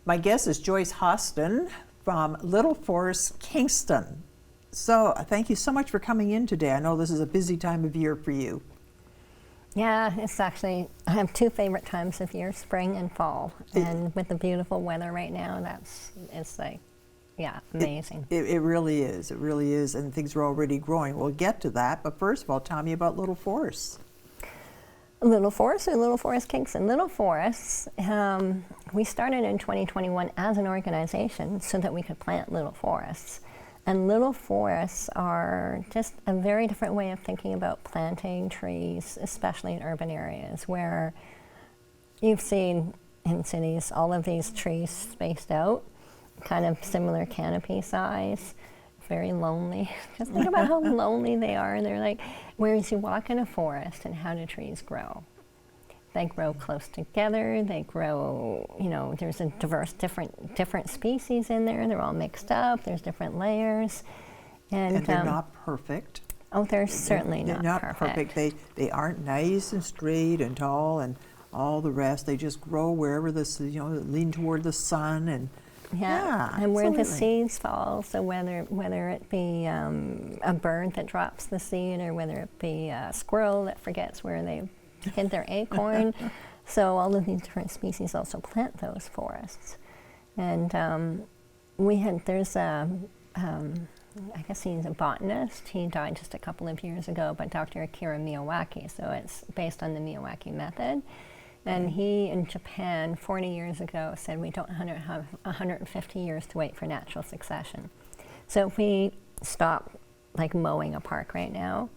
My guest is Joyce Hostyn from Little Forests Kingston. So thank you so much for coming in today. I know this is a busy time of year for you. Yeah, it's actually, I have two favorite times of year, spring and fall. And with the beautiful weather right now, it's like, yeah, amazing. It really is. It really is. And things are already growing. We'll get to that. But first of all, tell me about Little Forests. Little Forests or Little Forests Kingston? Little Forests, we started in 2021 as an organization so that we could plant little forests. And little forests are just a very different way of thinking about planting trees, especially in urban areas where you've seen in cities all of these trees spaced out, kind of similar canopy size, very lonely. Just think about how lonely they are. They're like, whereas you walk in a forest and how do trees grow? They grow close together, they grow, you know, there's a diverse, different species in there, they're all mixed up, there's different layers. And they're not perfect. Oh, they're certainly they're not perfect. They aren't nice and straight and tall and all the rest. They just grow wherever lean toward the sun and yeah, and where the seeds fall, so whether it be a bird that drops the seed or whether it be a squirrel that forgets where they hid their acorn. So all of these different species also plant those forests. And there's a, I guess he's a botanist. He died just a couple of years ago, but Dr. Akira Miyawaki, so it's based on the Miyawaki method. And he, in Japan, 40 years ago, said we don't have 150 years to wait for natural succession. So if we stop mowing a park right now,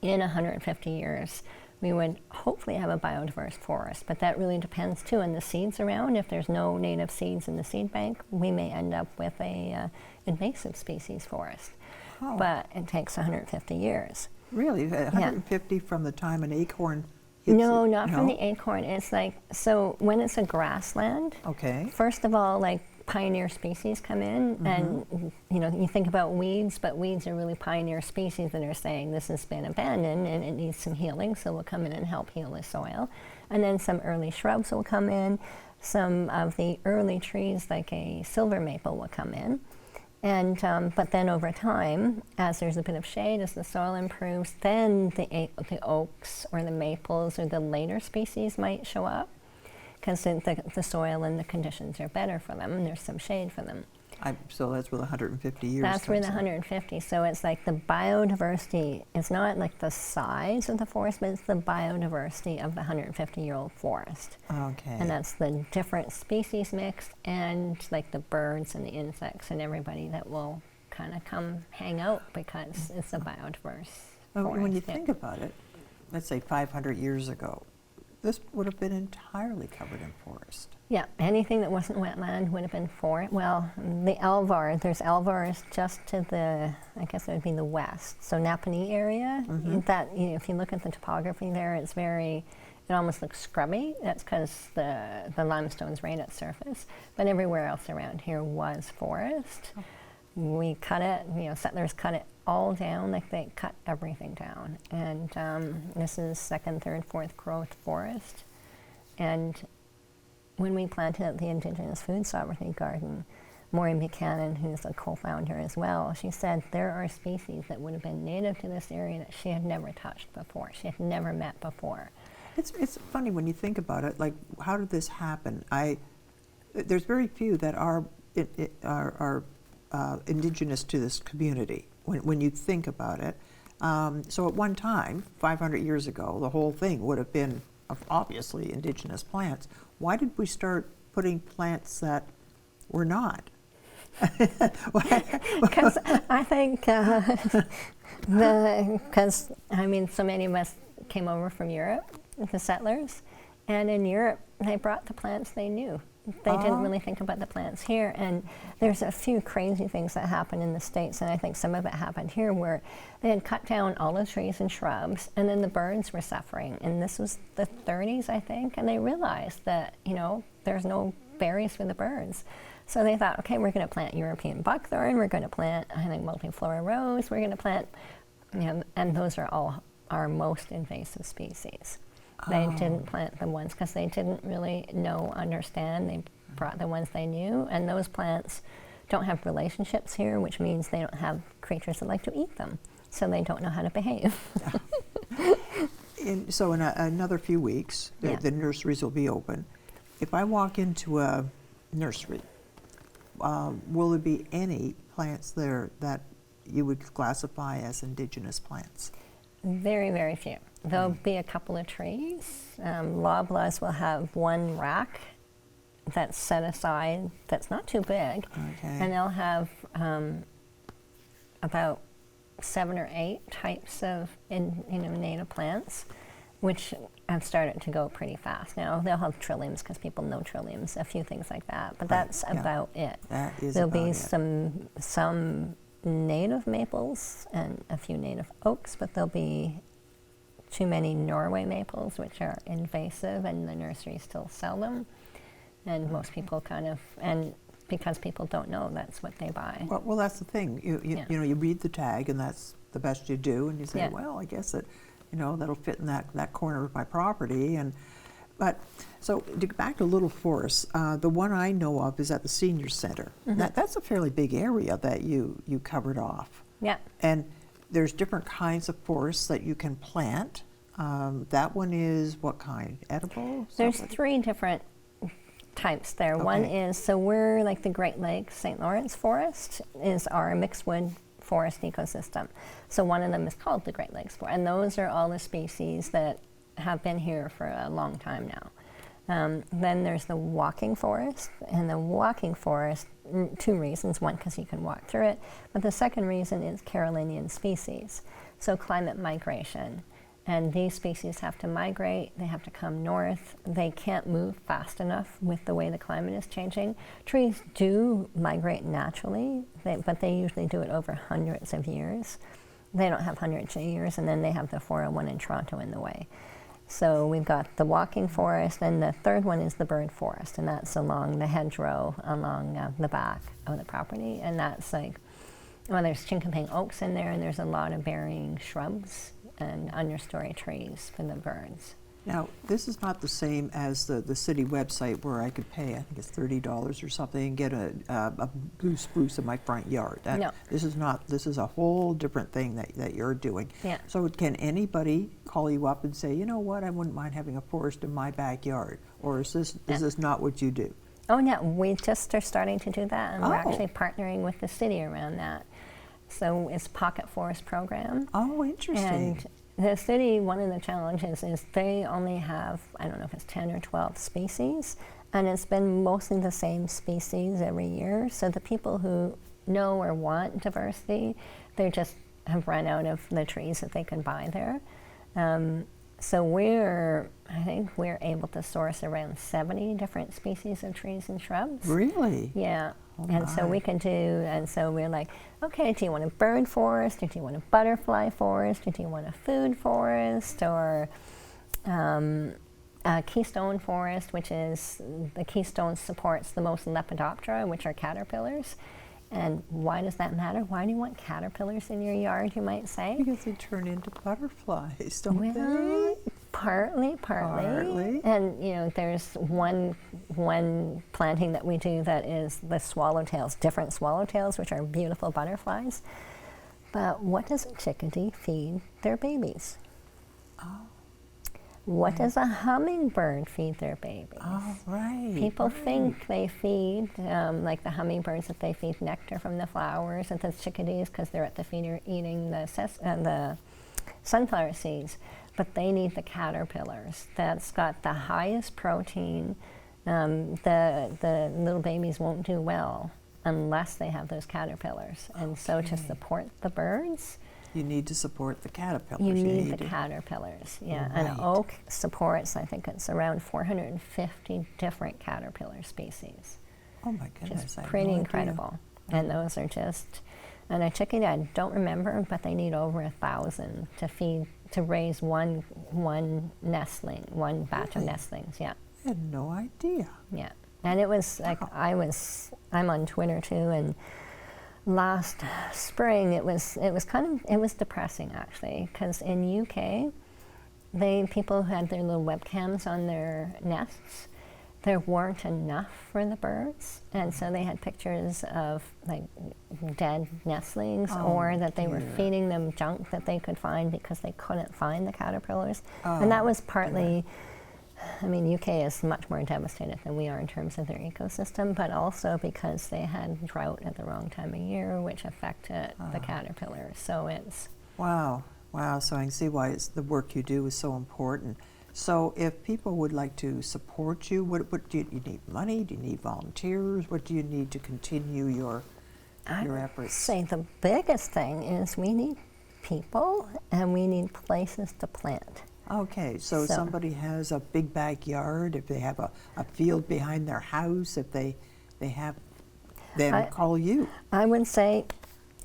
in 150 years, we would hopefully have a biodiverse forest. But that really depends, too, on the seeds around. If there's no native seeds in the seed bank, we may end up with a invasive species forest. Oh. But it takes 150 years. Really? 150 from the time an acorn... No, not from the acorn. It's so when it's a grassland, first of all, pioneer species come in, and you think about weeds, but weeds are really pioneer species that are saying this has been abandoned and it needs some healing, so we'll come in and help heal the soil. And then some early shrubs will come in, some of the early trees like a silver maple will come in. And but then over time, as there's a bit of shade, as the soil improves, then the oaks or the maples or the later species might show up because the soil and the conditions are better for them and there's some shade for them. So that's where the 150 years That's where the 150. So it's the biodiversity, it's not the size of the forest, but it's the biodiversity of the 150-year-old forest. Okay. And that's the different species mix and the birds and the insects and everybody that will kind of come hang out because it's a biodiverse forest. When you think about it, let's say 500 years ago, this would have been entirely covered in forest. Yeah, anything that wasn't wetland would have been forest. Well, the Alvar, there's Alvars just to the, I guess it would be the west. So Napanee area, that if you look at the topography there, it's it almost looks scrubby. That's because the limestone's right at surface. But everywhere else around here was forest. We cut it, settlers cut it all down, they cut everything down. And this is second, third, fourth growth forest. And when we planted the Indigenous Food Sovereignty Garden, Maureen Buchanan, who's a co-founder as well, she said there are species that would have been native to this area that she had never touched before, she had never met before. It's funny when you think about it, how did this happen? There's very few that are indigenous to this community when you think about it. So at one time, 500 years ago, the whole thing would have been obviously indigenous plants. Why did we start putting plants that were not? Because I think, so many of us came over from Europe, the settlers, and in Europe they brought the plants they knew. They didn't really think about the plants here, and there's a few crazy things that happen in the States, and I think some of it happened here where they had cut down all the trees and shrubs, and then the birds were suffering, and this was the 30s, I think, and they realized that, there's no berries for the birds. So they thought, okay, we're going to plant European buckthorn, we're going to plant, I think, multiflora rose, we're going to plant, and those are all our most invasive species. They didn't plant the ones because they didn't really understand. They brought the ones they knew, and those plants don't have relationships here, which means they don't have creatures that like to eat them, so they don't know how to behave. So in another few weeks, the nurseries will be open. If I walk into a nursery, will there be any plants there that you would classify as indigenous plants? Very, very few. There'll be a couple of trees. Loblaws will have one rack that's set aside that's not too big, and they'll have about 7 or 8 types of native plants, which have started to go pretty fast now. They'll have trilliums because people know trilliums, a few things like that, but that's about it. That is There'll about be it. some native maples and a few native oaks, but there'll be too many Norway maples, which are invasive, and the nurseries still sell them. And most people and because people don't know, that's what they buy. Well, that's the thing. You read the tag, and that's the best you do, and you say, well, I guess that, that'll fit in that corner of my property. But so to get back to Little Forests, the one I know of is at the senior center. That's a fairly big area that you covered off. Yeah. And there's different kinds of forests that you can plant. That one is what kind? Edible? There's 3 different types there. Okay. One is, so we're like the Great Lakes St. Lawrence Forest is our mixed wood forest ecosystem. So one of them is called the Great Lakes Forest, and those are all the species that have been here for a long time now. Then there's the walking forest, and the walking forest, 2 reasons. One, because you can walk through it, but the second reason is Carolinian species, so climate migration. And these species have to migrate, they have to come north, they can't move fast enough with the way the climate is changing. Trees do migrate naturally, but they usually do it over hundreds of years. They don't have hundreds of years, and then they have the 401 in Toronto in the way. So we've got the walking forest, and the third one is the bird forest, and that's along the hedgerow along the back of the property. And that's like, well, there's chinkapin oaks in there, and there's a lot of bearing shrubs and understory trees for the birds. Now, this is not the same as the city website where I could pay, I think it's $30 or something, and get a blue spruce in my front yard. No. This is not. This is a whole different thing that you're doing. Yeah. So can anybody call you up and say, you know what, I wouldn't mind having a forest in my backyard? Or is this not what you do? Oh, no, we just are starting to do that, and we're actually partnering with the city around that. So it's Pocket Forest Program. Oh, interesting. And the city, one of the challenges is they only have, I don't know if it's 10 or 12 species, and it's been mostly the same species every year. So the people who know or want diversity, they just have run out of the trees that they can buy there. So I think we're able to source around 70 different species of trees and shrubs. Really? Yeah. Oh, and so we can do, and so we're like, okay, do you want a bird forest, or do you want a butterfly forest, or do you want a food forest, or a keystone forest, which is, the keystone supports the most Lepidoptera, which are caterpillars. And why does that matter? Why do you want caterpillars in your yard, you might say? Because they turn into butterflies, don't they? Partly. And there's one planting that we do that is the swallowtails, different swallowtails, which are beautiful butterflies. But what does a chickadee feed their babies? Oh. What does a hummingbird feed their babies? Oh, right. People think they feed, like the hummingbirds, that they feed nectar from the flowers, and the chickadees, because they're at the feeder eating the sunflower seeds. But they need the caterpillars. That's got the highest protein. The little babies won't do well unless they have those caterpillars. And so to support the birds, you need to support the caterpillars. You need the caterpillars, yeah. Right. An oak supports, I think it's around 450 different caterpillar species. Oh my goodness, which is pretty incredible. And those are just, and a chickadee, I don't remember, but they need over 1,000 to raise one nestling, one batch of nestlings, yeah. I had no idea. Yeah, and it was like, I'm on Twitter too, and last spring, it was depressing actually, because in UK, people who had their little webcams on their nests, there weren't enough for the birds, and so they had pictures of like dead nestlings, or that they were feeding them junk that they could find because they couldn't find the caterpillars. And that was partly, I mean, UK is much more devastated than we are in terms of their ecosystem, but also because they had drought at the wrong time of year, which affected the caterpillars. So it's... Wow, wow, so I can see why the work you do is so important. So if people would like to support you, what do you need? Money? Do you need volunteers? What do you need to continue your efforts? I'd say the biggest thing is we need people and we need places to plant. Okay, so somebody has a big backyard, if they have a field behind their house, if they have, then call you. I would say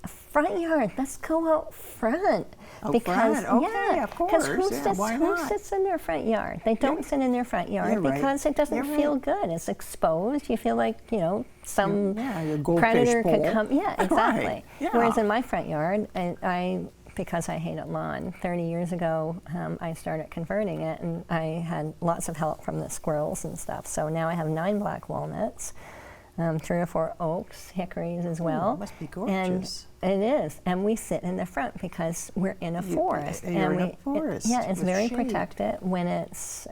front yard, let's go out front. Because, okay, yeah, of course. Who sits in their front yard? They don't sit in their front yard because it doesn't feel good. It's exposed. You feel like, you know, some predator could come. Yeah, exactly. Right. Yeah. Whereas in my front yard, because I hated lawn, 30 years ago, I started converting it, and I had lots of help from the squirrels and stuff. So now I have 9 black walnuts, 3 or 4 oaks, hickories as well. It must be gorgeous. And it is, and we sit in the front because we're in a forest. You're in a forest. It's very shade. protected when it's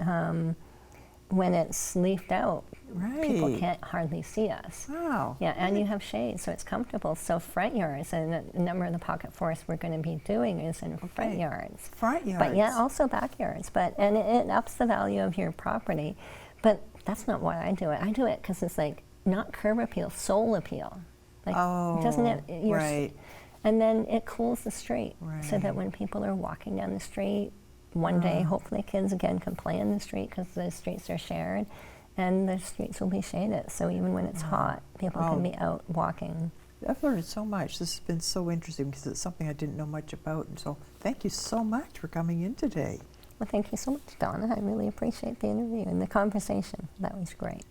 leafed out. Right. People can't hardly see us. Wow. Yeah, and you have shade, so it's comfortable. So front yards, and a number of the pocket forests we're going to be doing is in front yards. Front yards. But yeah, also backyards. And it ups the value of your property. But that's not why I do it. I do it because it's like not curb appeal, soul appeal. Like, doesn't it? Right. And then it cools the street, so that when people are walking down the street, one day hopefully kids again can play in the street because the streets are shared, and the streets will be shaded. So even when it's hot, people can be out walking. I've learned so much. This has been so interesting because it's something I didn't know much about. And so thank you so much for coming in today. Well, thank you so much, Donna. I really appreciate the interview and the conversation. That was great.